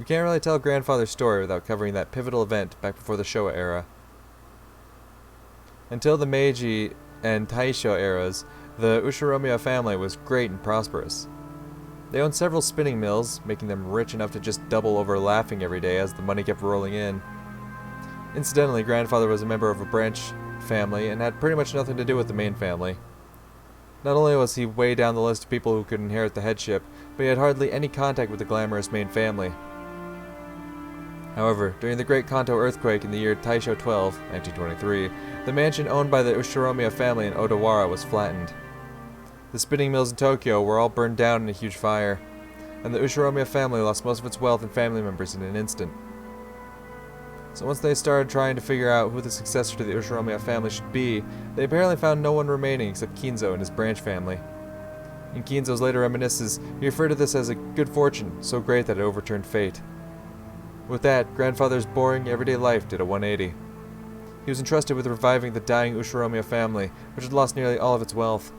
can't really tell Grandfather's story without covering that pivotal event back before the Showa era. Until the Meiji and Taisho eras, the Ushiromiya family was great and prosperous. They owned several spinning mills, making them rich enough to just double over laughing every day as the money kept rolling in. Incidentally, Grandfather was a member of a branch family and had pretty much nothing to do with the main family. Not only was he way down the list of people who could inherit the headship, but he had hardly any contact with the glamorous main family. However, during the Great Kanto earthquake in the year Taisho 12, 1923, the mansion owned by the Ushiromiya family in Odawara was flattened. The spinning mills in Tokyo were all burned down in a huge fire, and the Ushiromiya family lost most of its wealth and family members in an instant. So once they started trying to figure out who the successor to the Ushiromiya family should be, they apparently found no one remaining except Kinzo and his branch family. In Kinzo's later reminiscences, he referred to this as a good fortune, so great that it overturned fate. With that, Grandfather's boring, everyday life did a 180. He was entrusted with reviving the dying Ushiromiya family, which had lost nearly all of its wealth.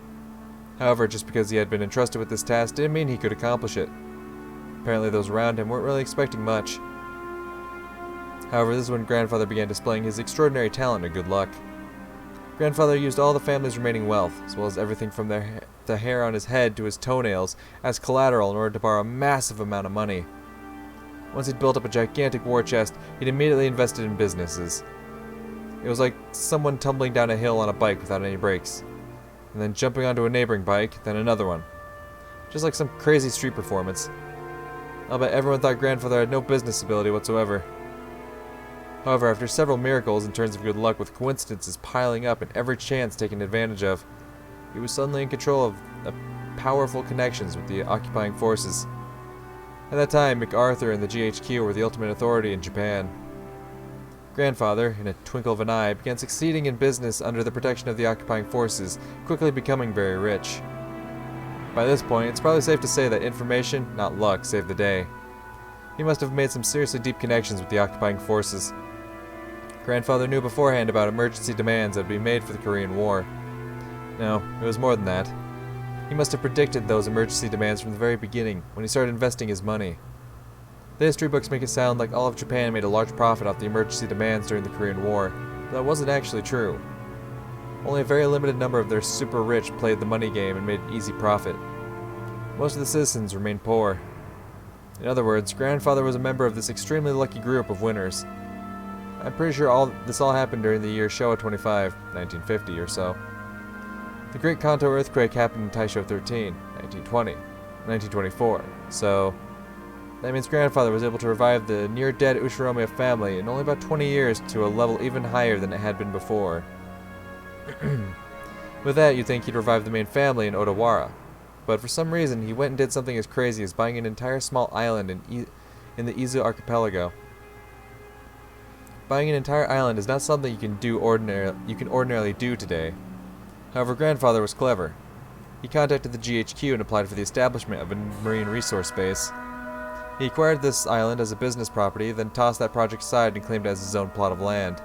However, just because he had been entrusted with this task didn't mean he could accomplish it. Apparently those around him weren't really expecting much. However, this is when Grandfather began displaying his extraordinary talent and good luck. Grandfather used all the family's remaining wealth, as well as everything from the hair on his head to his toenails, as collateral in order to borrow a massive amount of money. Once he'd built up a gigantic war chest, he'd immediately invested in businesses. It was like someone tumbling down a hill on a bike without any brakes, and then jumping onto a neighboring bike, then another one. Just like some crazy street performance. I'll bet everyone thought Grandfather had no business ability whatsoever. However, after several miracles and turns of good luck with coincidences piling up and every chance taken advantage of, he was suddenly in control of powerful connections with the occupying forces. At that time, MacArthur and the GHQ were the ultimate authority in Japan. Grandfather, in a twinkle of an eye, began succeeding in business under the protection of the occupying forces, quickly becoming very rich. By this point, it's probably safe to say that information, not luck, saved the day. He must have made some seriously deep connections with the occupying forces. Grandfather knew beforehand about emergency demands that would be made for the Korean War. No, it was more than that. He must have predicted those emergency demands from the very beginning, when he started investing his money. The history books make it sound like all of Japan made a large profit off the emergency demands during the Korean War, but that wasn't actually true. Only a very limited number of their super rich played the money game and made easy profit. Most of the citizens remained poor. In other words, Grandfather was a member of this extremely lucky group of winners. I'm pretty sure this all happened during the year Showa 25, 1950 or so. The Great Kanto earthquake happened in Taisho 13, 1920, 1924, so that means Grandfather was able to revive the near-dead Ushiromiya family in only about 20 years to a level even higher than it had been before. With that, you'd think he'd revive the main family in Odawara, but for some reason he went and did something as crazy as buying an entire small island in the Izu archipelago. Buying an entire island is not something you can ordinarily do today. However, Grandfather was clever. He contacted the GHQ and applied for the establishment of a marine resource base. He acquired this island as a business property, then tossed that project aside and claimed it as his own plot of land.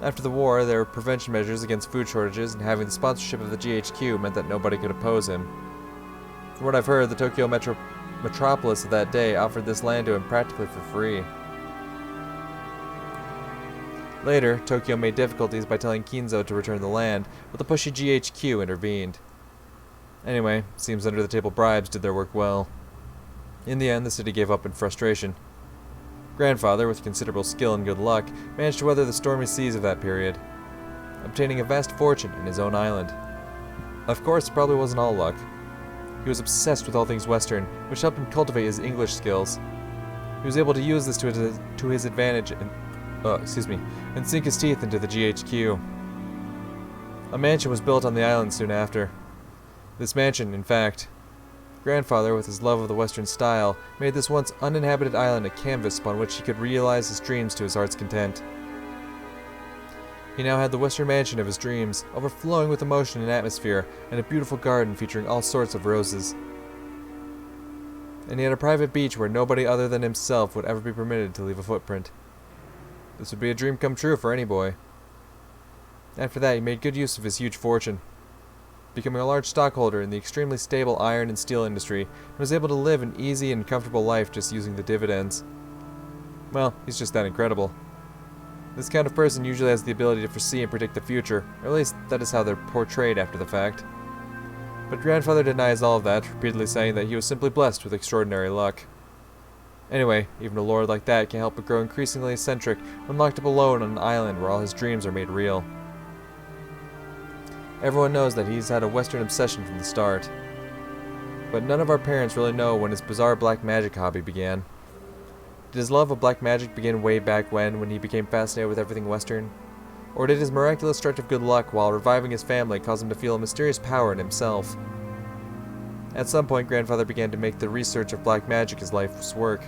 After the war, there were prevention measures against food shortages, and having the sponsorship of the GHQ meant that nobody could oppose him. From what I've heard, the Tokyo metropolis of that day offered this land to him practically for free. Later, Tokyo made difficulties by telling Kinzo to return the land, but the pushy GHQ intervened. Anyway, seems under-the-table bribes did their work well. In the end, the city gave up in frustration. Grandfather, with considerable skill and good luck, managed to weather the stormy seas of that period, obtaining a vast fortune in his own island. Of course, it probably wasn't all luck. He was obsessed with all things Western, which helped him cultivate his English skills. He was able to use this to his advantage and sink his teeth into the GHQ. A mansion was built on the island soon after. This mansion, in fact, Grandfather, with his love of the Western style, made this once uninhabited island a canvas upon which he could realize his dreams to his heart's content. He now had the Western mansion of his dreams, overflowing with emotion and atmosphere, and a beautiful garden featuring all sorts of roses. And he had a private beach where nobody other than himself would ever be permitted to leave a footprint. This would be a dream come true for any boy. After that, he made good use of his huge fortune. becoming a large stockholder in the extremely stable iron and steel industry, and was able to live an easy and comfortable life just using the dividends. Well, he's just that incredible. This kind of person usually has the ability to foresee and predict the future, or at least that is how they're portrayed after the fact. But grandfather denies all of that, repeatedly saying that he was simply blessed with extraordinary luck. Anyway, even a lord like that can't help but grow increasingly eccentric when locked up alone on an island where all his dreams are made real. Everyone knows that he's had a Western obsession from the start. But none of our parents really know when his bizarre black magic hobby began. Did his love of black magic begin way back when he became fascinated with everything Western? Or did his miraculous stretch of good luck while reviving his family cause him to feel a mysterious power in himself? At some point, grandfather began to make the research of black magic his life's work.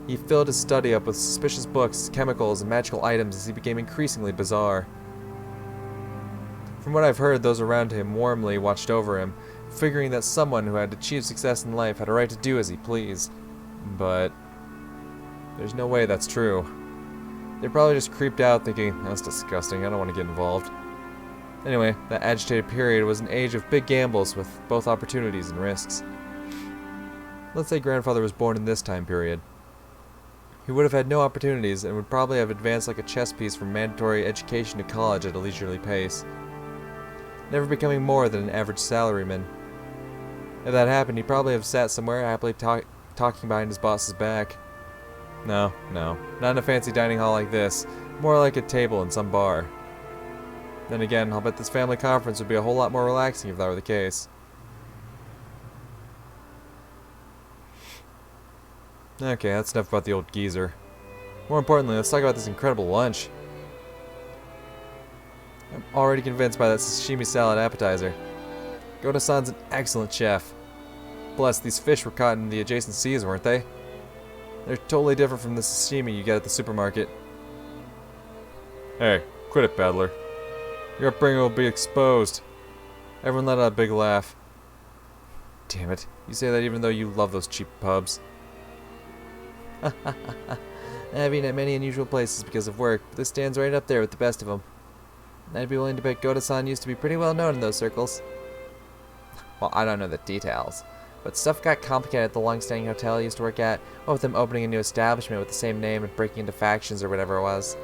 He filled his study up with suspicious books, chemicals, and magical items as he became increasingly bizarre. From what I've heard, those around him warmly watched over him, figuring that someone who had achieved success in life had a right to do as he pleased. But there's no way that's true. They probably just creeped out thinking, that's disgusting, I don't want to get involved. Anyway, that agitated period was an age of big gambles with both opportunities and risks. Let's say grandfather was born in this time period. He would have had no opportunities and would probably have advanced like a chess piece from mandatory education to college at a leisurely pace, never becoming more than an average salaryman. If that happened, he'd probably have sat somewhere happily talking behind his boss's back. No, not in a fancy dining hall like this, more like a table in some bar. Then again, I'll bet this family conference would be a whole lot more relaxing if that were the case. Okay, that's enough about the old geezer. More importantly, let's talk about this incredible lunch. I'm already convinced by that sashimi salad appetizer. Goda-san's an excellent chef. Bless, these fish were caught in the adjacent seas, weren't they? They're totally different from the sashimi you get at the supermarket. Hey, quit it, Battler. Your upbringing will be exposed. Everyone let out a big laugh. Damn it, you say that even though you love those cheap pubs. I've eaten at many unusual places because of work, but this stands right up there with the best of them. I'd be willing to bet Goda-san used to be pretty well known in those circles. Well, I don't know the details, but stuff got complicated at the long-standing hotel I used to work at, what with them opening a new establishment with the same name and breaking into factions or whatever it was.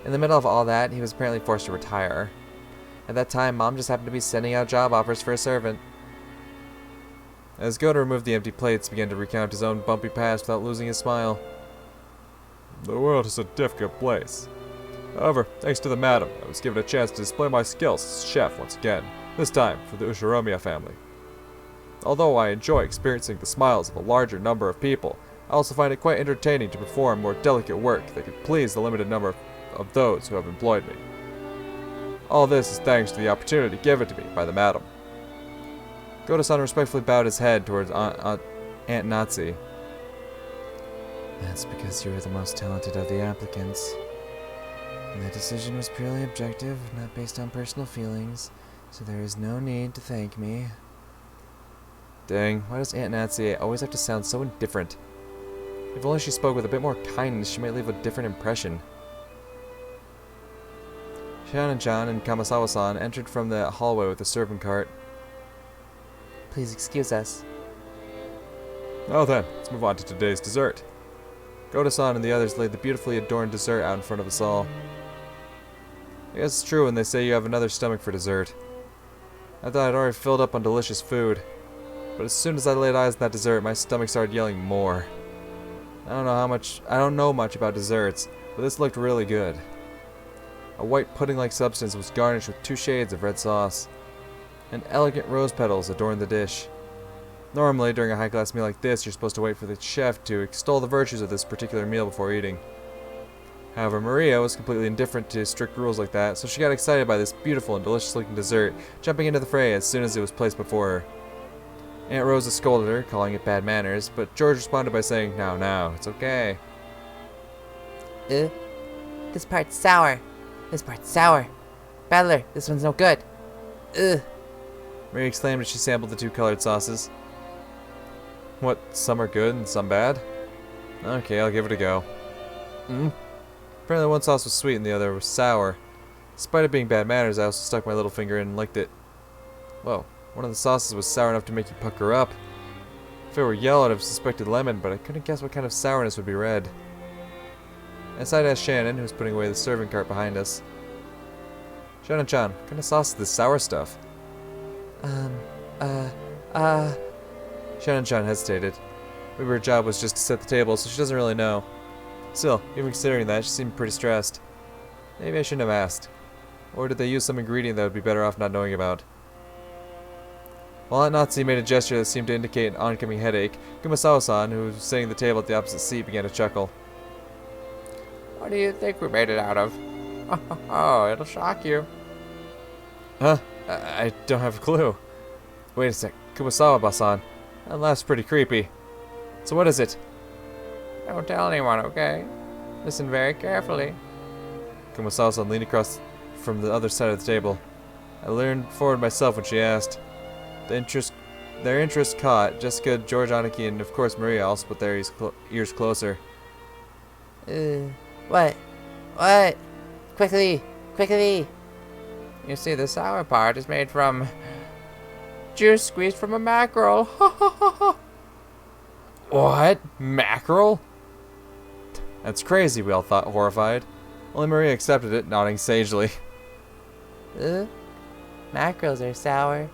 In the middle of all that, he was apparently forced to retire. At that time, Mom just happened to be sending out job offers for a servant. As Goda removed the empty plates, began to recount his own bumpy past without losing his smile. The world is a difficult place. However, thanks to the madam, I was given a chance to display my skills as chef once again, this time for the Ushiromia family. Although I enjoy experiencing the smiles of a larger number of people, I also find it quite entertaining to perform more delicate work that could please the limited number of those who have employed me. All this is thanks to the opportunity given to me by the madam. Goda-san respectfully bowed his head towards Aunt Natsu. That's because you were the most talented of the applicants. And the decision was purely objective, not based on personal feelings, so there is no need to thank me. Dang, why does Aunt Natsu always have to sound so indifferent? If only she spoke with a bit more kindness, she might leave a different impression. Shanan-chan and Kamasawa-san entered from the hallway with a servant cart. Please excuse us. Now then, let's move on to today's dessert. Goda-san and the others laid the beautifully adorned dessert out in front of us all. I guess it's true when they say you have another stomach for dessert. I thought I'd already filled up on delicious food, but as soon as I laid eyes on that dessert, my stomach started yelling more. I don't know much about desserts, but this looked really good. A white pudding-like substance was garnished with 2 shades of red sauce, and elegant rose petals adorned the dish. Normally, during a high-class meal like this, you're supposed to wait for the chef to extol the virtues of this particular meal before eating. However, Maria was completely indifferent to strict rules like that, so she got excited by this beautiful and delicious-looking dessert, jumping into the fray as soon as it was placed before her. Aunt Rosa scolded her, calling it bad manners, but George responded by saying, Now, it's okay. This part's sour. This part's sour. Battler, this one's no good. Maria exclaimed as she sampled the 2 colored sauces. What, some are good and some bad? Okay, I'll give it a go. Apparently one sauce was sweet and the other was sour. Despite it being bad manners, I also stuck my little finger in and licked it. Whoa, one of the sauces was sour enough to make you pucker up. If it were yellow, I'd have suspected lemon, but I couldn't guess what kind of sourness would be red. I decided to ask Shannon, who was putting away the serving cart behind us. Shannon-chan, what kind of sauce is this sour stuff? Shannon-chan hesitated. Maybe her job was just to set the table, so she doesn't really know. Still, even considering that, she seemed pretty stressed. Maybe I shouldn't have asked. Or did they use some ingredient that would be better off not knowing about? While Aunt Nazi made a gesture that seemed to indicate an oncoming headache, Kumasawa-san, who was sitting at the table at the opposite seat, began to chuckle. What do you think we made it out of? Oh, it'll shock you. Huh? I don't have a clue. Wait a sec. Kumasawa-san. That laugh's pretty creepy. So what is it? Don't tell anyone, okay? Listen very carefully. Kumasawa-san leaned across from the other side of the table. I leaned forward myself when she asked. Their interest caught. Jessica, George, Aniki, and of course Maria also put their ears closer. What? What? Quickly! Quickly! You see, the sour part is made from juice squeezed from a mackerel. What? Mackerel? That's crazy, we all thought, horrified. Only Maria accepted it, nodding sagely. Mackerels are sour.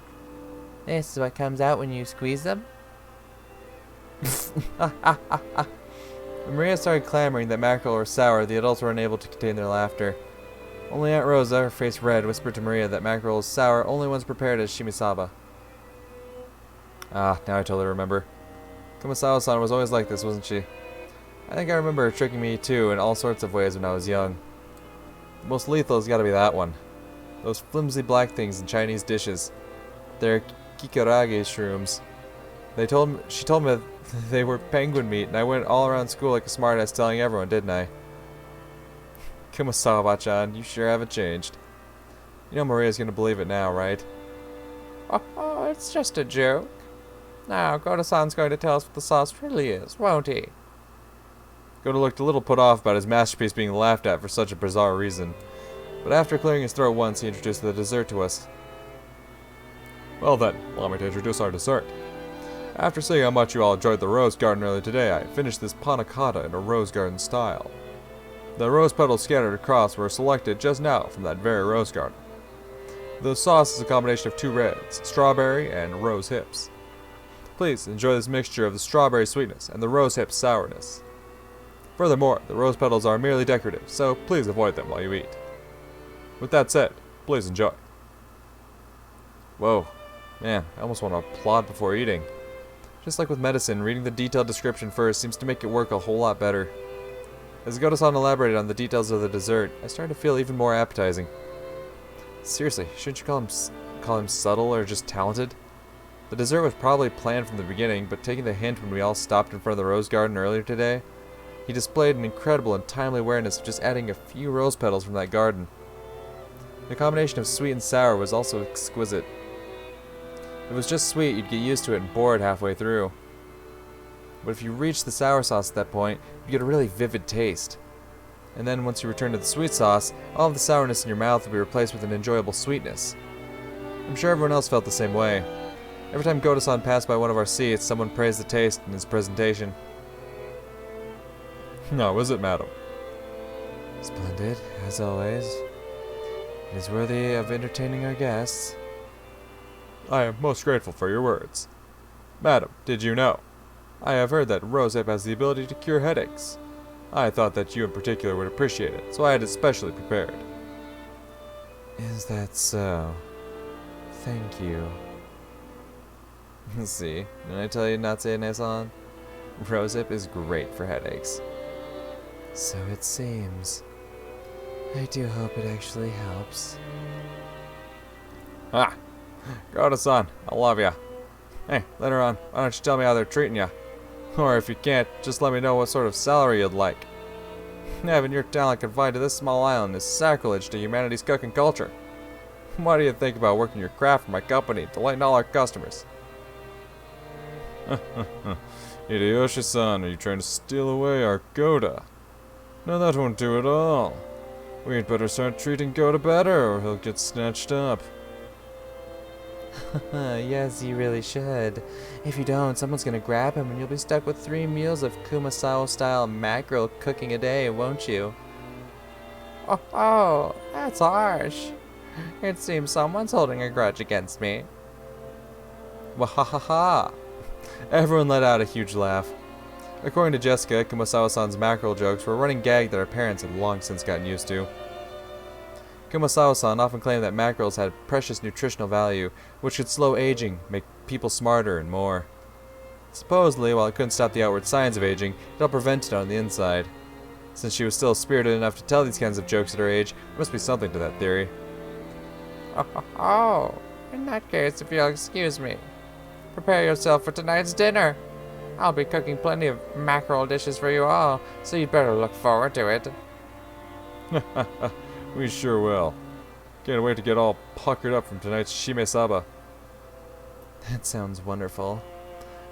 This is what comes out when you squeeze them. When Maria started clamoring that mackerel were sour, the adults were unable to contain their laughter. Only Aunt Rosa, her face red, whispered to Maria that mackerel is sour only once prepared as shimisaba. Ah, now I totally remember. Kumasawa-san was always like this, wasn't she? I think I remember her tricking me too in all sorts of ways when I was young. The most lethal has got to be that one. Those flimsy black things in Chinese dishes. They're kikarage shrooms. She told me they were penguin meat, and I went all around school like a smartass telling everyone, didn't I? Kumasawa-chan, you sure haven't changed. You know Maria's gonna believe it now, right? Oh, it's just a joke. Now, Goto-san's going to tell us what the sauce really is, won't he? Goto looked a little put off about his masterpiece being laughed at for such a bizarre reason. But after clearing his throat once, he introduced the dessert to us. Well then, allow me to introduce our dessert. After seeing how much you all enjoyed the rose garden earlier today, I finished this panna cotta in a rose garden style. The rose petals scattered across were selected just now from that very rose garden. The sauce is a combination of two reds, strawberry and rose hips. Please enjoy this mixture of the strawberry sweetness and the rose hip sourness. Furthermore, the rose petals are merely decorative, so please avoid them while you eat. With that said, please enjoy. Whoa, man, I almost want to applaud before eating. Just like with medicine, reading the detailed description first seems to make it work a whole lot better. As Goto-san elaborated on the details of the dessert, I started to feel even more appetizing. Seriously, shouldn't you call him subtle or just talented? The dessert was probably planned from the beginning, but taking the hint when we all stopped in front of the rose garden earlier today, he displayed an incredible and timely awareness of just adding a few rose petals from that garden. The combination of sweet and sour was also exquisite. If it was just sweet, you'd get used to it and bored halfway through. But if you reach the sour sauce at that point, you get a really vivid taste. And then once you return to the sweet sauce, all of the sourness in your mouth will be replaced with an enjoyable sweetness. I'm sure everyone else felt the same way. Every time Goto-san passed by one of our seats, someone praised the taste in his presentation. How is it, madam? Splendid, as always. It is worthy of entertaining our guests. I am most grateful for your words. Madam, did you know? I have heard that rosehip has the ability to cure headaches. I thought that you in particular would appreciate it, so I had it specially prepared. Is that so? Thank you. See, didn't I tell you Natsume-san? Rosehip is great for headaches. So it seems. I do hope it actually helps. Ah! Goto-san, I love ya. Hey, later on, why don't you tell me how they're treating ya? Or if you can't, just let me know what sort of salary you'd like. Having your talent confined to this small island is sacrilege to humanity's cooking culture. What do you think about working your craft for my company, delighting all our customers? Hideyoshi-san, are you trying to steal away our Goda? No, that won't do at all. We'd better start treating Goda better, or he'll get snatched up. Yes, you really should. If you don't, someone's gonna grab him and you'll be stuck with 3 meals of Kumasawa-style mackerel cooking a day, won't you? Oh, that's harsh. It seems someone's holding a grudge against me. Wahahaha! Everyone let out a huge laugh. According to Jessica, Kumasawa-san's mackerel jokes were a running gag that our parents had long since gotten used to. Kumasawa-san often claimed that mackerels had precious nutritional value, which could slow aging, make people smarter, and more. Supposedly, while it couldn't stop the outward signs of aging, it helped prevent it on the inside. Since she was still spirited enough to tell these kinds of jokes at her age, there must be something to that theory. Oh, in that case, if you'll excuse me, prepare yourself for tonight's dinner. I'll be cooking plenty of mackerel dishes for you all, so you'd better look forward to it. We sure will. Can't wait to get all puckered up from tonight's shimesaba. That sounds wonderful.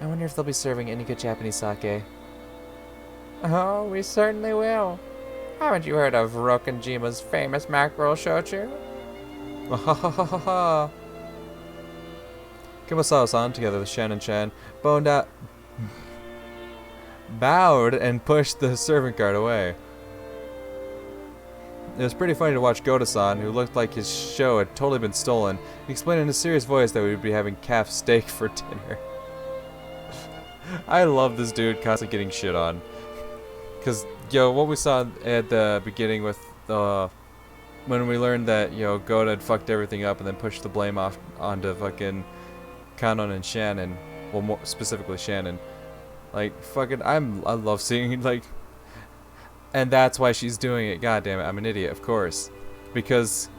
I wonder if they'll be serving any good Japanese sake. Oh, we certainly will. Haven't you heard of Rokenjima's famous mackerel shochu? Wahahaha! Kumasawa-san, together with Shannon-chan, bowed and pushed the servant cart away. It was pretty funny to watch Goda-san, who looked like his show had totally been stolen, explain in a serious voice that we would be having calf steak for dinner. I love this dude constantly getting shit on. Because, what we saw at the beginning with, when we learned that, Goda had fucked everything up and then pushed the blame off onto fucking Kanon and Shannon. Well, more specifically Shannon. Like, fucking, I love seeing, like... And that's why she's doing it. God damn it, I'm an idiot, of course. Because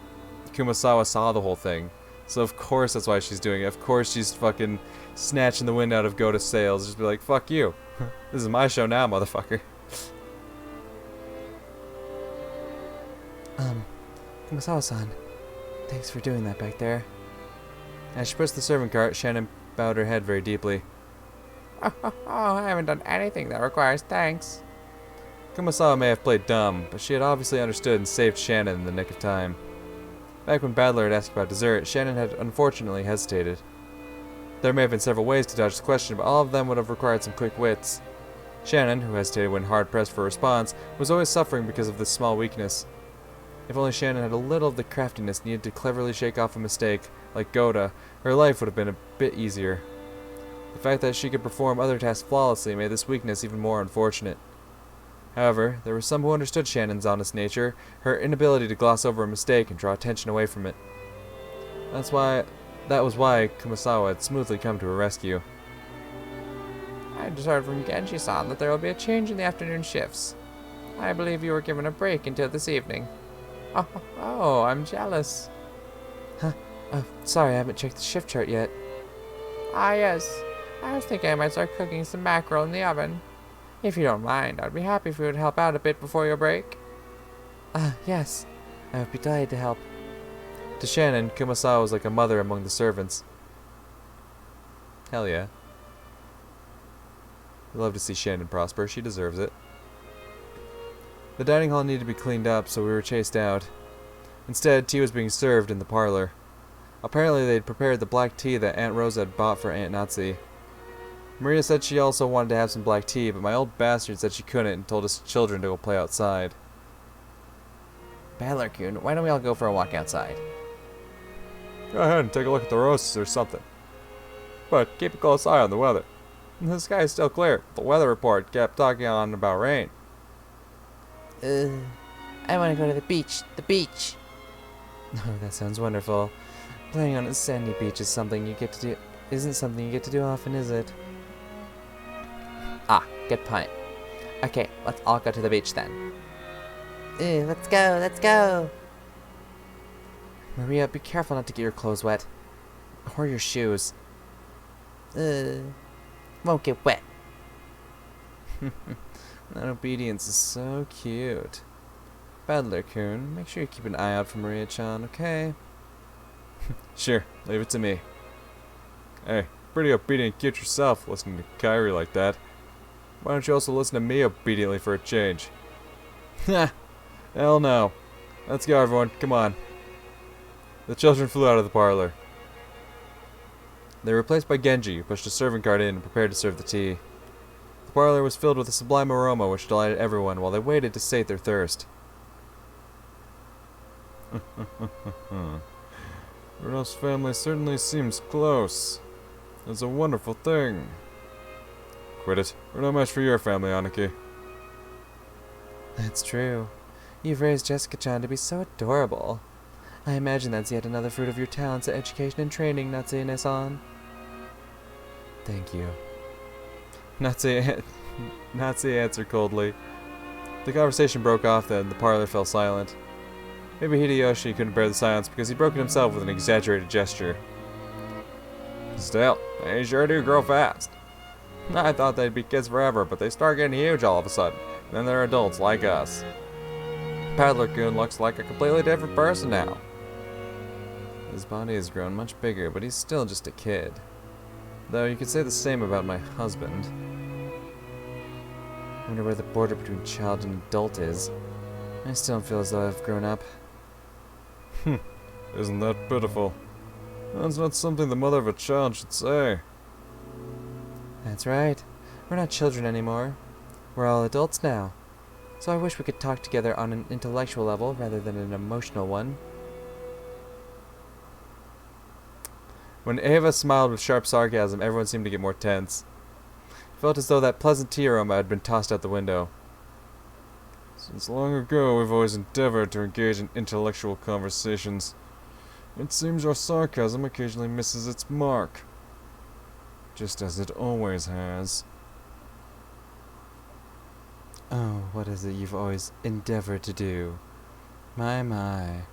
Kumasawa saw the whole thing. So of course that's why she's doing it. Of course she's fucking snatching the wind out of Goda's sails. Just be like, fuck you. This is my show now, motherfucker. Kumasawa-san, thanks for doing that back there. As she pushed the servant cart, Shannon bowed her head very deeply. Oh, I haven't done anything that requires thanks. Kumasawa may have played dumb, but she had obviously understood and saved Shannon in the nick of time. Back when Badler had asked about dessert, Shannon had unfortunately hesitated. There may have been several ways to dodge the question, but all of them would have required some quick wits. Shannon, who hesitated when hard-pressed for a response, was always suffering because of this small weakness. If only Shannon had a little of the craftiness needed to cleverly shake off a mistake, like Goda, her life would have been a bit easier. The fact that she could perform other tasks flawlessly made this weakness even more unfortunate. However, there were some who understood Shannon's honest nature, her inability to gloss over a mistake and draw attention away from it. That was why Kumasawa had smoothly come to her rescue. I just heard from Genji-san that there will be a change in the afternoon shifts. I believe you were given a break until this evening. Oh, I'm jealous. Huh? Oh, sorry, I haven't checked the shift chart yet. Ah, yes. I was thinking I might start cooking some mackerel in the oven. If you don't mind, I'd be happy if you would help out a bit before your break. Yes. I would be delighted to help. To Shannon, Kumasawa was like a mother among the servants. Hell yeah. We love to see Shannon prosper. She deserves it. The dining hall needed to be cleaned up, so we were chased out. Instead, tea was being served in the parlor. Apparently, they'd prepared the black tea that Aunt Rosa had bought for Aunt Natsu. Maria said she also wanted to have some black tea, but my old bastard said she couldn't and told us children to go play outside. Badler-kun, why don't we all go for a walk outside? Go ahead and take a look at the roses or something. But keep a close eye on the weather. The sky is still clear. The weather report kept talking on about rain. I want to go to the beach. The beach. Oh, that sounds wonderful. Playing on a sandy beach isn't something you get to do often, is it? Ah, good point. Okay, let's all go to the beach then. Let's go. Maria, be careful not to get your clothes wet. Or your shoes. Won't get wet. That obedience is so cute. Badler-kun, make sure you keep an eye out for Maria-chan, okay? Sure, leave it to me. Hey, pretty obedient cute yourself, listening to Kairi like that. Why don't you also listen to me obediently for a change? Ha! Hell no. Let's go, everyone, come on. The children flew out of the parlor. They were replaced by Genji, who pushed a servant cart in and prepared to serve the tea. The parlor was filled with a sublime aroma which delighted everyone while they waited to sate their thirst. Rudolph's family certainly seems close. It's a wonderful thing. Quit it. We're no match for your family, Aniki. That's true. You've raised Jessica-chan to be so adorable. I imagine that's yet another fruit of your talents at education and training, Natsume-san. Thank you. Natsume answered coldly. The conversation broke off then, the parlor fell silent. Maybe Hideyoshi couldn't bear the silence because he broke it himself with an exaggerated gesture. Still, they sure do grow fast. I thought they'd be kids forever, but they start getting huge all of a sudden. Then they're adults like us. Paddler-kun looks like a completely different person now. His body has grown much bigger, but he's still just a kid. Though you could say the same about my husband. I wonder where the border between child and adult is. I still don't feel as though I've grown up. Isn't that pitiful? That's not something the mother of a child should say. That's right. We're not children anymore. We're all adults now. So I wish we could talk together on an intellectual level rather than an emotional one. When Ava smiled with sharp sarcasm, everyone seemed to get more tense. It felt as though that pleasant tea aroma had been tossed out the window. Since long ago, we've always endeavored to engage in intellectual conversations. It seems our sarcasm occasionally misses its mark. Just as it always has. Oh, what is it you've always endeavored to do? My.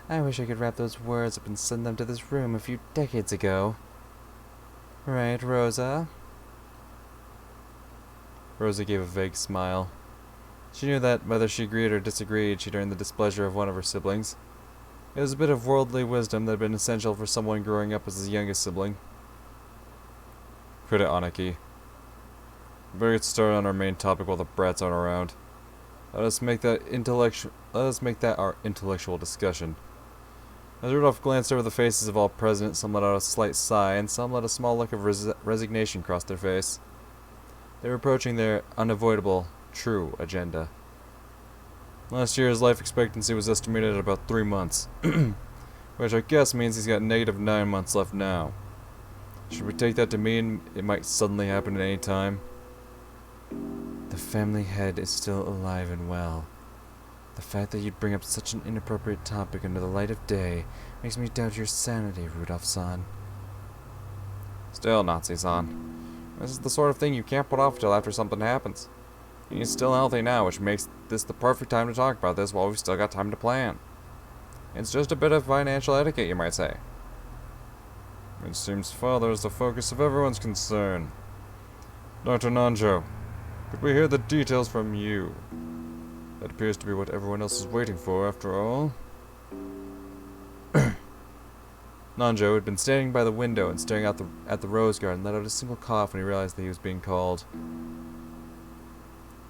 I wish I could wrap those words up and send them to this room a few decades ago. Right, Rosa? Rosa gave a vague smile. She knew that, whether she agreed or disagreed, she'd earned the displeasure of one of her siblings. It was a bit of worldly wisdom that had been essential for someone growing up as his youngest sibling. Quit it, Aniki. We better get started on our main topic while the brats aren't around. Let us make that our intellectual discussion. As Rudolph glanced over the faces of all present, some let out a slight sigh, and some let a small look of resignation cross their face. They were approaching their unavoidable, true agenda. Last year his life expectancy was estimated at about 3 months, which I guess means he's got negative 9 months left now. Should we take that to mean it might suddenly happen at any time? The family head is still alive and well. The fact that you'd bring up such an inappropriate topic under the light of day makes me doubt your sanity, Rudolph-san. Still, Nazi-san, this is the sort of thing you can't put off till after something happens. He's still healthy now, which makes this the perfect time to talk about this while we've still got time to plan. It's just a bit of financial etiquette, you might say. It seems father is the focus of everyone's concern. Dr. Nanjo, could we hear the details from you? That appears to be what everyone else is waiting for, after all. Nanjo, who had been standing by the window and staring out at the rose garden, let out a single cough when he realized that he was being called.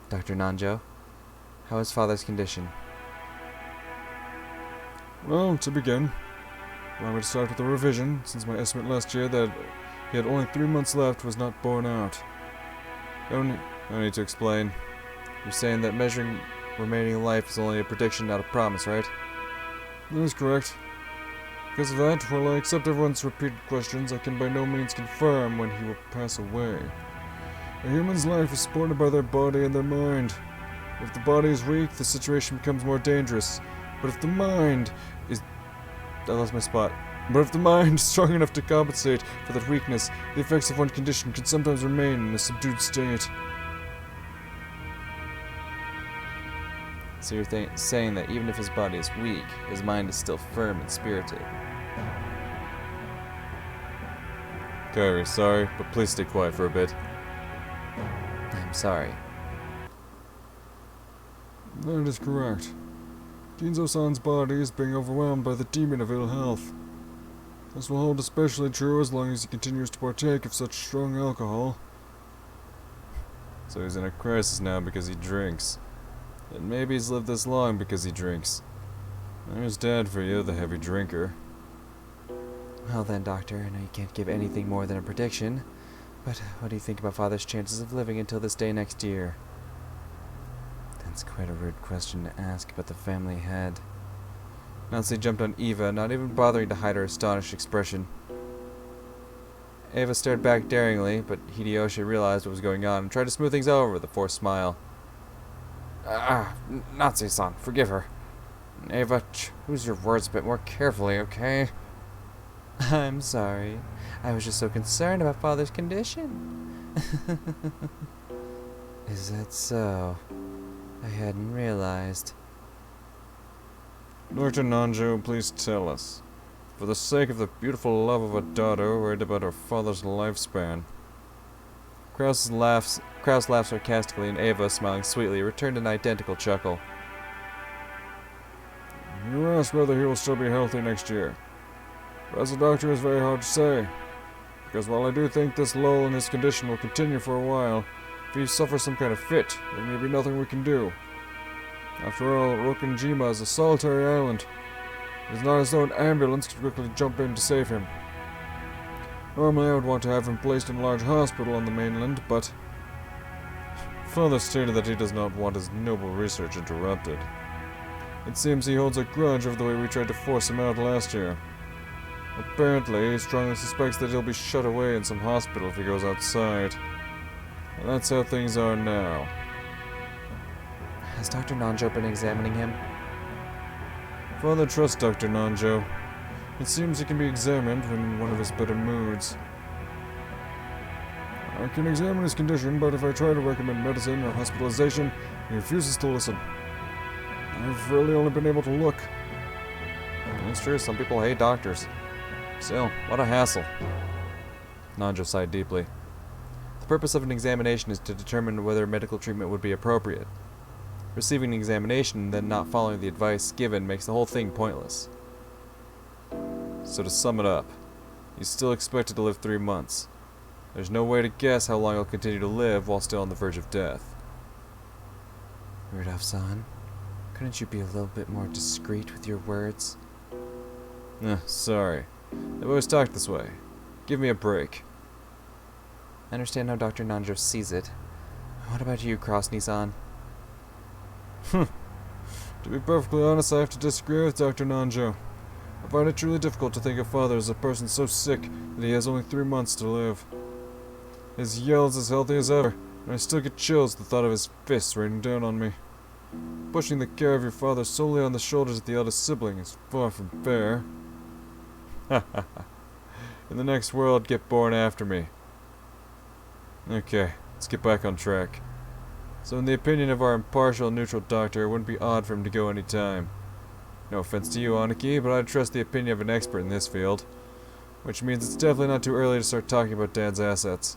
Dr. Nanjo, how is father's condition? Well, to begin, allow me to start with a revision, since my estimate last year that he had only 3 months left was not borne out. No need to explain. You're saying that measuring remaining life is only a prediction, not a promise, right? That is correct. Because of that, while I accept everyone's repeated questions, I can by no means confirm when he will pass away. A human's life is supported by their body and their mind. If the body is weak, the situation becomes more dangerous. But if the mind is... I lost my spot. But if the mind is strong enough to compensate for that weakness, the effects of one condition can sometimes remain in a subdued state. So you're saying that even if his body is weak, his mind is still firm and spirited. Kairi, sorry, but please stay quiet for a bit. I'm sorry. That is correct. Kinzo-san's body is being overwhelmed by the demon of ill health. This will hold especially true as long as he continues to partake of such strong alcohol. So he's in a crisis now because he drinks. And maybe he's lived this long because he drinks. There's Dad for you, the heavy drinker. Well then, Doctor, I know you can't give anything more than a prediction, but what do you think about Father's chances of living until this day next year? That's quite a rude question to ask, but the family had. Nancy jumped on Eva, not even bothering to hide her astonished expression. Eva stared back daringly, but Hideyoshi realized what was going on and tried to smooth things over with a forced smile. Natsu-san, forgive her. Ava, choose your words a bit more carefully, okay? I'm sorry. I was just so concerned about Father's condition. Is that so? I hadn't realized. Dr. Nanjo, please tell us. For the sake of the beautiful love of a daughter, worried about her father's lifespan. Kraus laughed sarcastically, and Ava, smiling sweetly, returned an identical chuckle. You asked whether he will still be healthy next year. But as a doctor, it's very hard to say. Because while I do think this lull in his condition will continue for a while, if he suffers some kind of fit, there may be nothing we can do. After all, Rokenjima is a solitary island. It is not as though an ambulance could quickly jump in to save him. Normally I would want to have him placed in a large hospital on the mainland, but Father stated that he does not want his noble research interrupted. It seems he holds a grudge over the way we tried to force him out last year. Apparently, he strongly suspects that he'll be shut away in some hospital if he goes outside. And that's how things are now. Has Dr. Nanjo been examining him? Father trusts Dr. Nanjo. It seems he can be examined when in one of his better moods. I can examine his condition, but if I try to recommend medicine or hospitalization, he refuses to listen. I've really only been able to look. It's true, some people hate doctors. Still, what a hassle. Nanjo sighed deeply. The purpose of an examination is to determine whether medical treatment would be appropriate. Receiving an examination and then not following the advice given makes the whole thing pointless. So to sum it up, he's still expected to live 3 months. There's no way to guess how long he'll continue to live while still on the verge of death. Rudolph-san, couldn't you be a little bit more discreet with your words? Sorry. I've always talked this way. Give me a break. I understand how Dr. Nanjo sees it. What about you, Krasny-san? To be perfectly honest, I have to disagree with Dr. Nanjo. I find it truly difficult to think of Father as a person so sick that he has only 3 months to live. His yell's as healthy as ever, and I still get chills at the thought of his fists raining down on me. Pushing the care of your father solely on the shoulders of the eldest sibling is far from fair. In the next world, get born after me. Okay, let's get back on track. So in the opinion of our impartial, neutral doctor, it wouldn't be odd for him to go any time. No offense to you, Aniki, but I'd trust the opinion of an expert in this field. Which means it's definitely not too early to start talking about Dad's assets.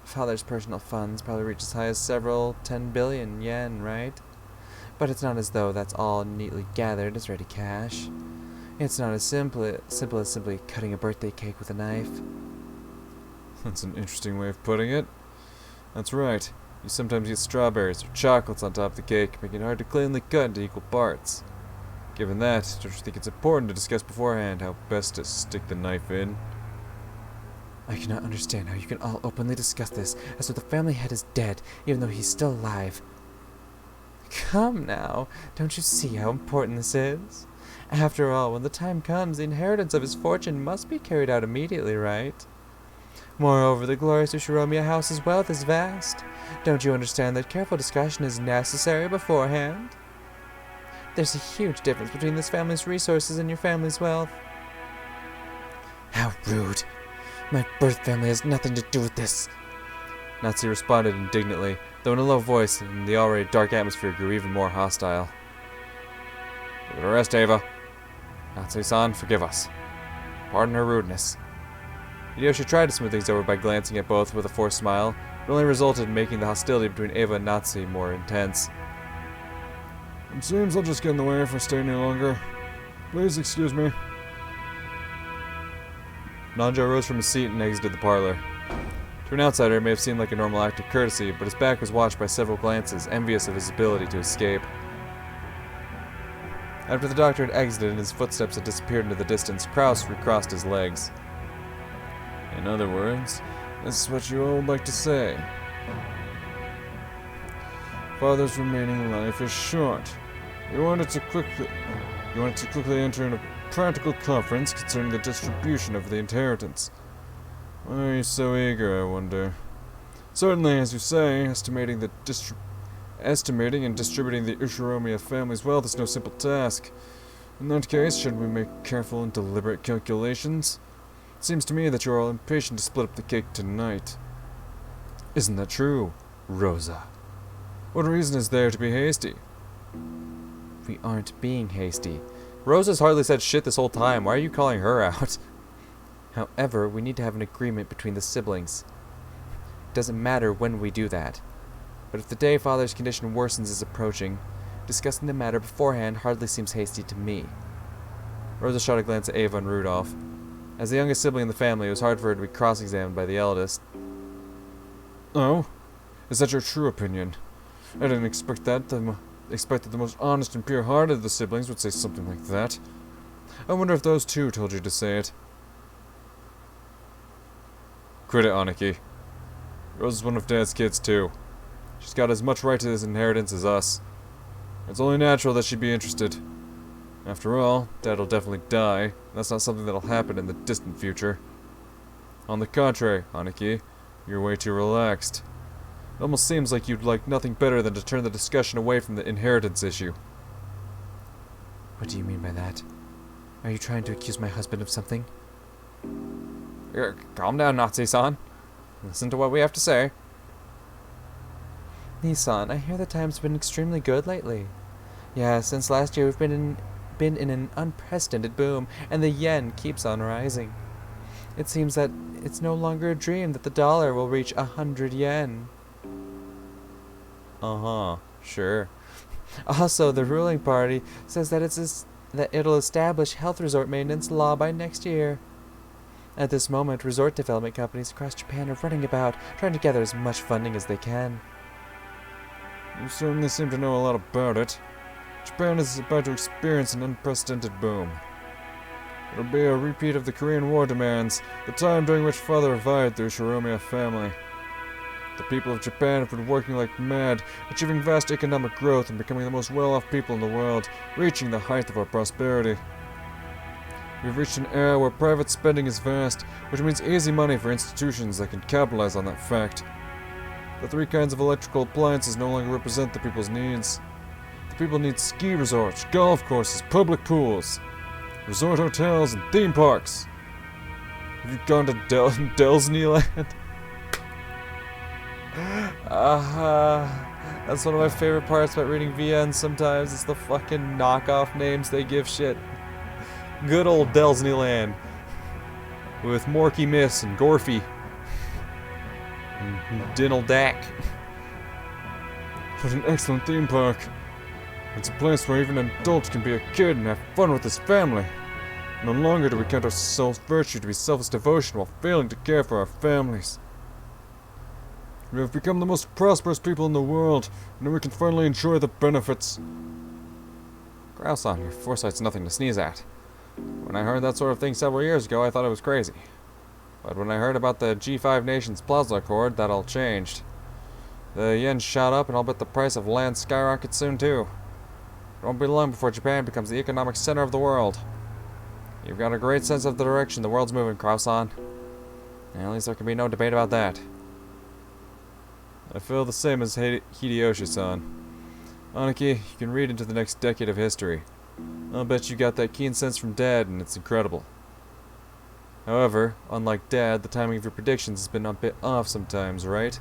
Father's personal funds probably reach as high as several 10 billion yen, right? But it's not as though that's all neatly gathered as ready cash. It's not as simple as simply cutting a birthday cake with a knife. That's an interesting way of putting it. That's right. You sometimes get strawberries or chocolates on top of the cake, making it hard to cleanly cut into equal parts. Given that, don't you think it's important to discuss beforehand how best to stick the knife in? I cannot understand how you can all openly discuss this as though the family head is dead, even though he's still alive. Come now, don't you see how important this is? After all, when the time comes, the inheritance of his fortune must be carried out immediately, right? Moreover, the glorious Ushiromiya house's wealth is vast. Don't you understand that careful discussion is necessary beforehand? There's a huge difference between this family's resources and your family's wealth. How rude! My birth family has nothing to do with this. Natsu responded indignantly, though in a low voice, and the already dark atmosphere grew even more hostile. Give it a rest, Ava. Natsu-san, forgive us. Pardon her rudeness. Hideyoshi tried to smooth things over by glancing at both with a forced smile, but only resulted in making the hostility between Ava and Natsu more intense. It seems I'll just get in the way if I stay any longer. Please excuse me. Nanjo rose from his seat and exited the parlor. To an outsider, it may have seemed like a normal act of courtesy, but his back was watched by several glances, envious of his ability to escape. After the doctor had exited and his footsteps had disappeared into the distance, Kraus recrossed his legs. In other words, this is what you all would like to say. Father's remaining life is short. You wanted to quickly enter into a practical conference concerning the distribution of the inheritance. Why are you so eager, I wonder? Certainly, as you say, estimating and distributing the Ushiromiya family's wealth is no simple task. In that case, shouldn't we make careful and deliberate calculations? It seems to me that you are all impatient to split up the cake tonight. Isn't that true, Rosa? What reason is there to be hasty? We aren't being hasty. Rosa's hardly said shit this whole time. Why are you calling her out? However, we need to have an agreement between the siblings. It doesn't matter when we do that. But if the day Father's condition worsens is approaching, discussing the matter beforehand hardly seems hasty to me. Rosa shot a glance at Ava and Rudolph. As the youngest sibling in the family, it was hard for her to be cross-examined by the eldest. Oh? Is that your true opinion? I didn't expect that. Expected the most honest and pure-hearted of the siblings would say something like that. I wonder if those two told you to say it. Quit it, Aniki. Rose is one of Dad's kids, too. She's got as much right to his inheritance as us. It's only natural that she'd be interested. After all, Dad'll definitely die, and that's not something that'll happen in the distant future. On the contrary, Aniki, you're way too relaxed. It almost seems like you'd like nothing better than to turn the discussion away from the inheritance issue. What do you mean by that? Are you trying to accuse my husband of something? Calm down, Natsu-san. Listen to what we have to say. Nissan, I hear the times have been extremely good lately. Yeah, since last year we've been in an unprecedented boom, and the yen keeps on rising. It seems that it's no longer a dream that the dollar will reach 100 yen. Uh-huh, sure. Also, the ruling party says that it'll establish health resort maintenance law by next year. At this moment, resort development companies across Japan are running about, trying to gather as much funding as they can. You certainly seem to know a lot about it. Japan is about to experience an unprecedented boom. It'll be a repeat of the Korean War demands, the time during which Father revived the Ushiromiya family. The people of Japan have been working like mad, achieving vast economic growth and becoming the most well-off people in the world, reaching the height of our prosperity. We've reached an era where private spending is vast, which means easy money for institutions that can capitalize on that fact. The three kinds of electrical appliances no longer represent the people's needs. The people need ski resorts, golf courses, public pools, resort hotels, and theme parks. Have you gone to Disneyland? That's one of my favorite parts about reading VN sometimes. It's the fucking knockoff names they give shit. Good old Disneyland. With Morky Miss and Gorfy. And Dinnell Dak. What an excellent theme park. It's a place where even an adult can be a kid and have fun with his family. No longer do we count our self-virtue to be selfless devotion while failing to care for our families. We have become the most prosperous people in the world, and we can finally enjoy the benefits. Grouse-on, your foresight's nothing to sneeze at. When I heard that sort of thing several years ago, I thought it was crazy. But when I heard about the G5 Nations Plaza Accord, that all changed. The yen shot up, and I'll bet the price of land skyrockets soon too. It won't be long before Japan becomes the economic center of the world. You've got a great sense of the direction the world's moving, Kraus-on. At least there can be no debate about that. I feel the same as Hideyoshi-san. Aniki, you can read into the next decade of history. I'll bet you got that keen sense from Dad, and it's incredible. However, unlike Dad, the timing of your predictions has been a bit off sometimes, right?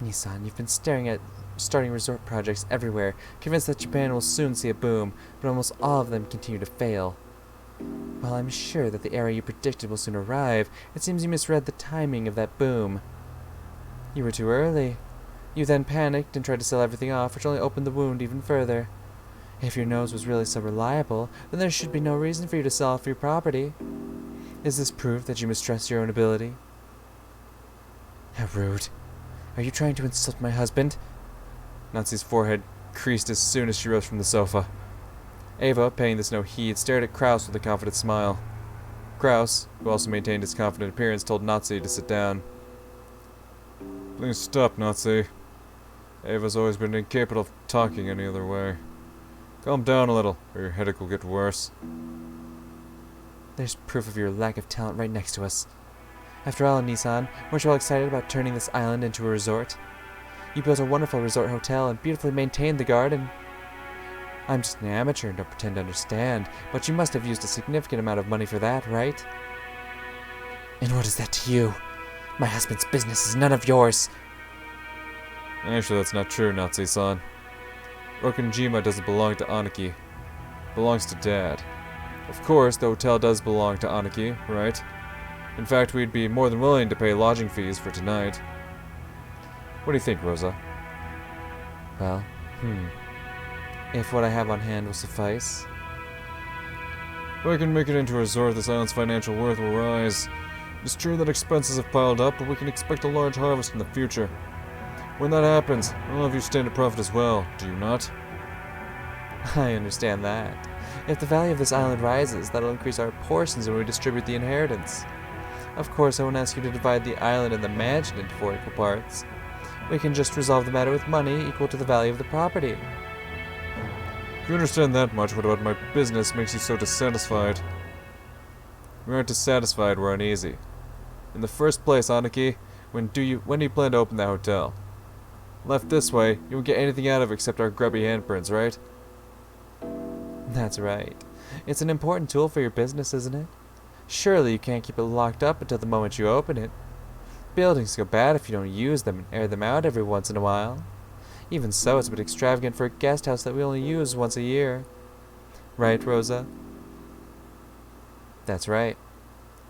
Nissan, you've been staring at starting resort projects everywhere, convinced that Japan will soon see a boom, but almost all of them continue to fail. While I'm sure that the era you predicted will soon arrive, it seems you misread the timing of that boom. You were too early. You then panicked and tried to sell everything off, which only opened the wound even further. If your nose was really so reliable, then there should be no reason for you to sell off your property. Is this proof that you mistrust your own ability? How rude. Are you trying to insult my husband? Natsu's forehead creased as soon as she rose from the sofa. Ava, paying this no heed, stared at Kraus with a confident smile. Kraus, who also maintained his confident appearance, told Nazi to sit down. Please stop, Nazi. Ava's always been incapable of talking any other way. Calm down a little, or your headache will get worse. There's proof of your lack of talent right next to us. After all, Nissan, weren't you all excited about turning this island into a resort? You built a wonderful resort hotel and beautifully maintained the garden. I'm just an amateur and don't pretend to understand, but you must have used a significant amount of money for that, right? And what is that to you? My husband's business is none of yours. Actually, that's not true, Nazi-san. Rokonjima doesn't belong to Aniki. It belongs to Dad. Of course, the hotel does belong to Aniki, right? In fact, we'd be more than willing to pay lodging fees for tonight. What do you think, Rosa? Well, if what I have on hand will suffice. If I can make it into a resort, this island's financial worth will rise. It's true that expenses have piled up, but we can expect a large harvest in the future. When that happens, all of you stand to profit as well, do you not? I understand that. If the value of this island rises, that'll increase our portions when we distribute the inheritance. Of course, I won't ask you to divide the island and the mansion into 4 equal parts. We can just resolve the matter with money equal to the value of the property. If you understand that much, what about my business makes you so dissatisfied? We aren't dissatisfied, we're uneasy. In the first place, Aniki, when do you plan to open that hotel? Left this way, you won't get anything out of it except our grubby handprints, right? That's right. It's an important tool for your business, isn't it? Surely you can't keep it locked up until the moment you open it. Buildings go bad if you don't use them and air them out every once in a while. Even so, it's a bit extravagant for a guest house that we only use once a year. Right, Rosa? That's right.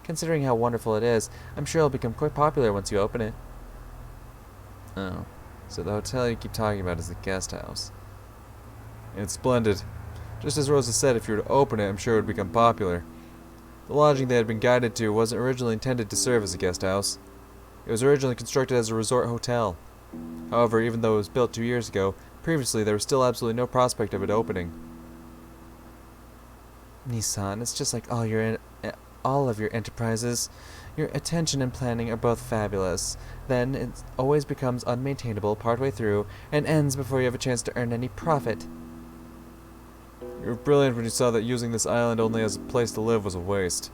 Considering how wonderful it is, I'm sure it'll become quite popular once you open it. Oh, so the hotel you keep talking about is the guest house. It's splendid. Just as Rosa said, if you were to open it, I'm sure it would become popular. The lodging they had been guided to wasn't originally intended to serve as a guest house. It was originally constructed as a resort hotel. However, even though it was built 2 years ago, previously there was still absolutely no prospect of it opening. Nissan, it's just like all of your enterprises. Your attention and planning are both fabulous. Then it always becomes unmaintainable partway through and ends before you have a chance to earn any profit. You were brilliant when you saw that using this island only as a place to live was a waste.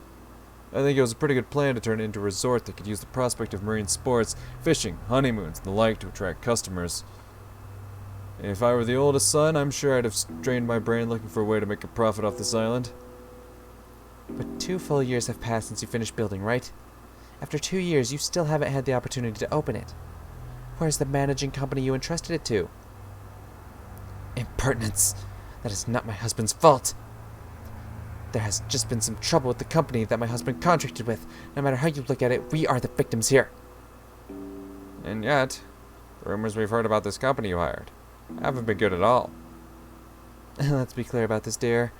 I think it was a pretty good plan to turn it into a resort that could use the prospect of marine sports, fishing, honeymoons, and the like to attract customers. If I were the oldest son, I'm sure I'd have strained my brain looking for a way to make a profit off this island. But 2 full years have passed since you finished building, right? After 2 years, you still haven't had the opportunity to open it. Where's the managing company you entrusted it to? Impertinence! That is not my husband's fault! There has just been some trouble with the company that my husband contracted with. No matter how you look at it, we are the victims here. And yet, the rumors we've heard about this company you hired haven't been good at all. Let's be clear about this, dear.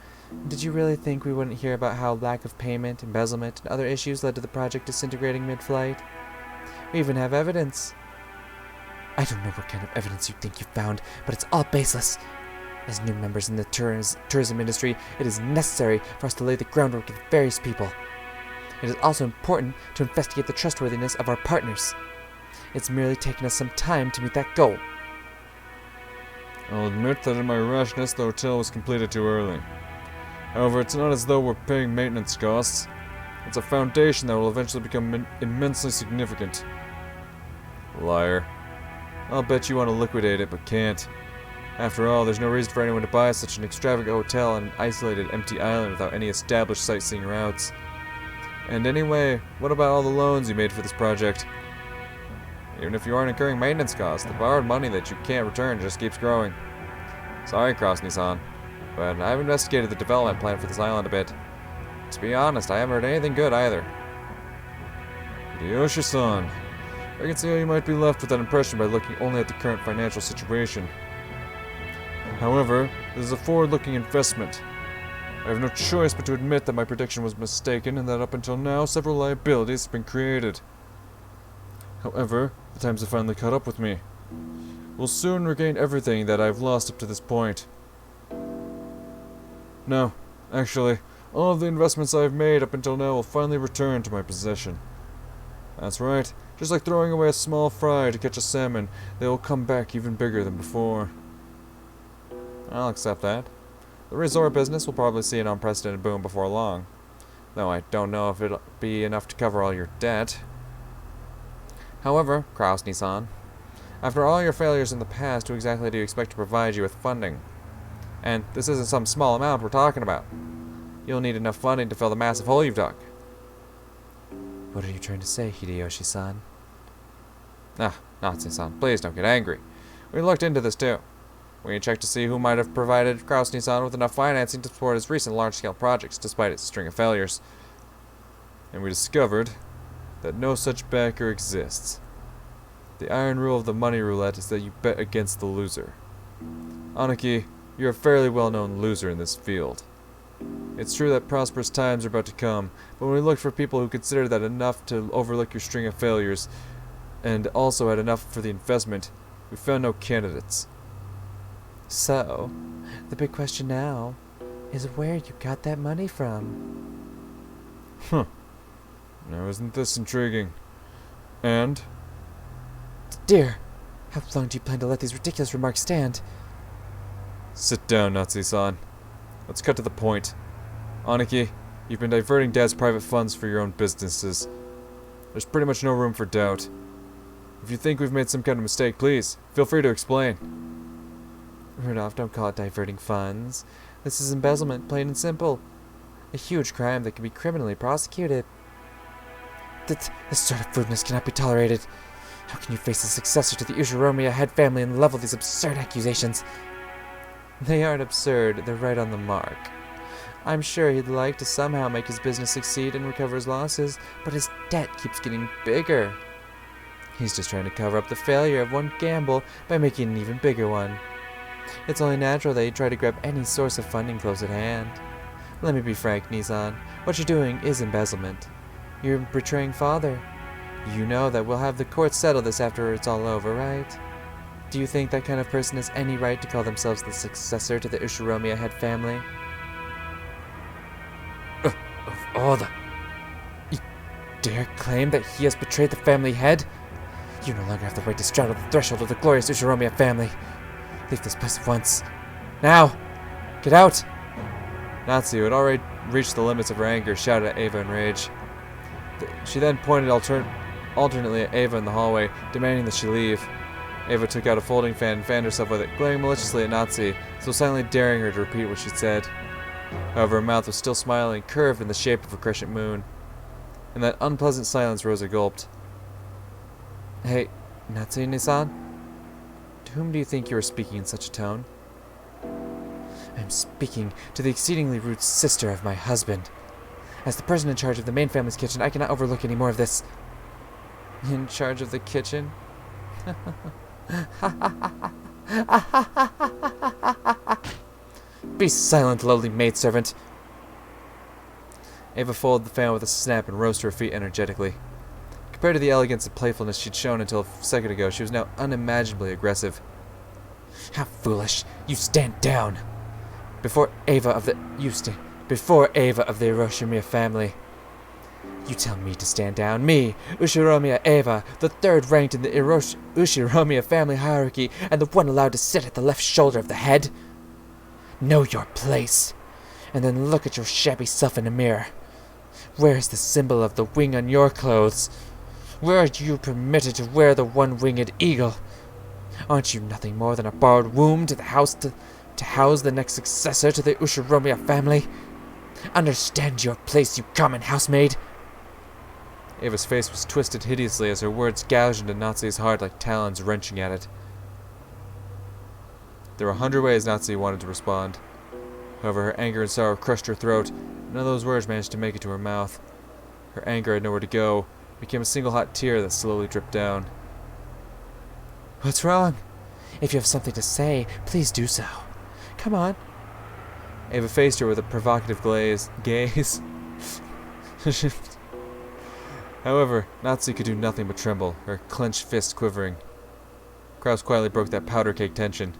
Did you really think we wouldn't hear about how lack of payment, embezzlement, and other issues led to the project disintegrating mid-flight? We even have evidence. I don't know what kind of evidence you think you found, but it's all baseless. As new members in the tourism industry, it is necessary for us to lay the groundwork with various people. It is also important to investigate the trustworthiness of our partners. It's merely taken us some time to meet that goal. I'll admit that in my rashness, the hotel was completed too early. However, it's not as though we're paying maintenance costs. It's a foundation that will eventually become immensely significant. Liar. I'll bet you want to liquidate it, but can't. After all, there's no reason for anyone to buy such an extravagant hotel on an isolated, empty island without any established sightseeing routes. And anyway, what about all the loans you made for this project? Even if you aren't incurring maintenance costs, the borrowed money that you can't return just keeps growing. Sorry, Krasny-san, but I've investigated the development plan for this island a bit. To be honest, I haven't heard anything good either. Hideyoshi-san, I can see how you might be left with that impression by looking only at the current financial situation. However, this is a forward-looking investment. I have no choice but to admit that my prediction was mistaken and that up until now, several liabilities have been created. However, the times have finally caught up with me. We'll soon regain everything that I've lost up to this point. No, actually, all of the investments I've made up until now will finally return to my possession. That's right, just like throwing away a small fry to catch a salmon, they will come back even bigger than before. I'll accept that. The resort business will probably see an unprecedented boom before long, though I don't know if it'll be enough to cover all your debt. However, Krasny-san, after all your failures in the past, who exactly do you expect to provide you with funding? And this isn't some small amount we're talking about. You'll need enough funding to fill the massive hole you've dug. What are you trying to say, Hideyoshi-san? Ah, Natsu-san, please don't get angry. We looked into this too. We checked to see who might have provided Krasny-san with enough financing to support his recent large-scale projects, despite its string of failures. And we discovered that no such backer exists. The iron rule of the money roulette is that you bet against the loser. Aniki, you're a fairly well-known loser in this field. It's true that prosperous times are about to come, but when we looked for people who considered that enough to overlook your string of failures, and also had enough for the investment, we found no candidates. So, the big question now is where you got that money from. Now isn't this intriguing? And? Dear, how long do you plan to let these ridiculous remarks stand? Sit down, Natsu-san. Let's cut to the point. Aniki, you've been diverting Dad's private funds for your own businesses. There's pretty much no room for doubt. If you think we've made some kind of mistake, please, feel free to explain. Rudolph, don't call it diverting funds. This is embezzlement, plain and simple. A huge crime that can be criminally prosecuted. This sort of rudeness cannot be tolerated. How can you face the successor to the Ushiromiya head family and level these absurd accusations? They aren't absurd, they're right on the mark. I'm sure he'd like to somehow make his business succeed and recover his losses, but his debt keeps getting bigger. He's just trying to cover up the failure of one gamble by making an even bigger one. It's only natural that he'd try to grab any source of funding close at hand. Let me be frank, Nissan. What you're doing is embezzlement. You're betraying father. You know that we'll have the courts settle this after it's all over, right? Do you think that kind of person has any right to call themselves the successor to the Ushiromiya head family? Of all the... You dare claim that he has betrayed the family head? You no longer have the right to straddle the threshold of the glorious Ushiromiya family. Leave this place at once. Now! Get out! Natsu, who had already reached the limits of her anger, shouted at Ava in rage. She then pointed alternately at Ava in the hallway, demanding that she leave. Ava took out a folding fan and fanned herself with it, glaring maliciously at Natsu, so silently daring her to repeat what she said. However, her mouth was still smiling, curved in the shape of a crescent moon. In that unpleasant silence, Rosa gulped. Hey, Natsu-ni-san? To whom do you think you are speaking in such a tone? I am speaking to the exceedingly rude sister of my husband. As the person in charge of the main family's kitchen, I cannot overlook any more of this. In charge of the kitchen? Be silent, lowly maidservant. Ava folded the fan with a snap and rose to her feet energetically. Compared to the elegance and playfulness she'd shown until a second ago, she was now unimaginably aggressive. How foolish! You stand down! Before Ava of the Hiroshima family. You tell me to stand down. Me, Ushiromiya Ava, the third ranked in the Ushiromiya family hierarchy, and the one allowed to sit at the left shoulder of the head? Know your place, and then look at your shabby self in a mirror. Where is the symbol of the wing on your clothes? Where are you permitted to wear the one-winged eagle? Aren't you nothing more than a borrowed womb to the house to house the next successor to the Ushiromiya family? Understand your place, you common housemaid! Ava's face was twisted hideously as her words gouged into Natsu's heart like talons wrenching at it. There were 100 ways Natsu wanted to respond. However, her anger and sorrow crushed her throat. None of those words managed to make it to her mouth. Her anger had nowhere to go. It became a single hot tear that slowly dripped down. What's wrong? If you have something to say, please do so. Come on. Ava faced her with a provocative gaze. However, Natsu could do nothing but tremble, her clenched fist quivering. Kraus quietly broke that powder cake tension.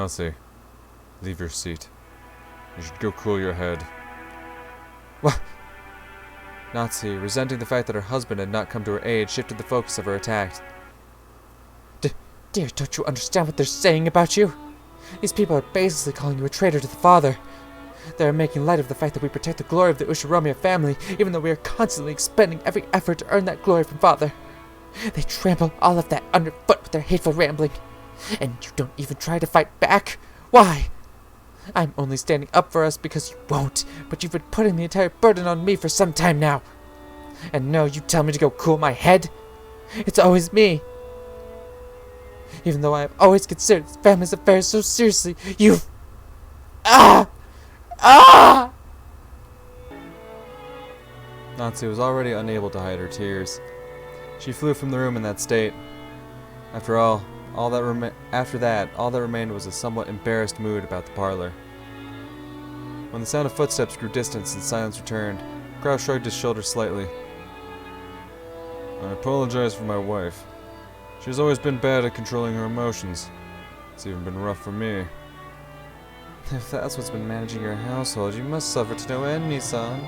Nazi, leave your seat. You should go cool your head. What? Nazi, resenting the fact that her husband had not come to her aid, shifted the focus of her attack. Dear, don't you understand what they're saying about you? These people are basically calling you a traitor to the father. They are making light of the fact that we protect the glory of the Ushiromiya family, even though we are constantly expending every effort to earn that glory from father. They trample all of that underfoot with their hateful rambling. And you don't even try to fight back? Why? I'm only standing up for us because you won't, but you've been putting the entire burden on me for some time now. And now you tell me to go cool my head? It's always me. Even though I have always considered this family's affairs so seriously, you've... Natsu was already unable to hide her tears. She flew from the room in that state. After that remained was a somewhat embarrassed mood about the parlor. When the sound of footsteps grew distant and silence returned, Kraus shrugged his shoulders slightly. I apologize for my wife. She's always been bad at controlling her emotions. It's even been rough for me. If that's what's been managing your household, you must suffer to no end, Nissan.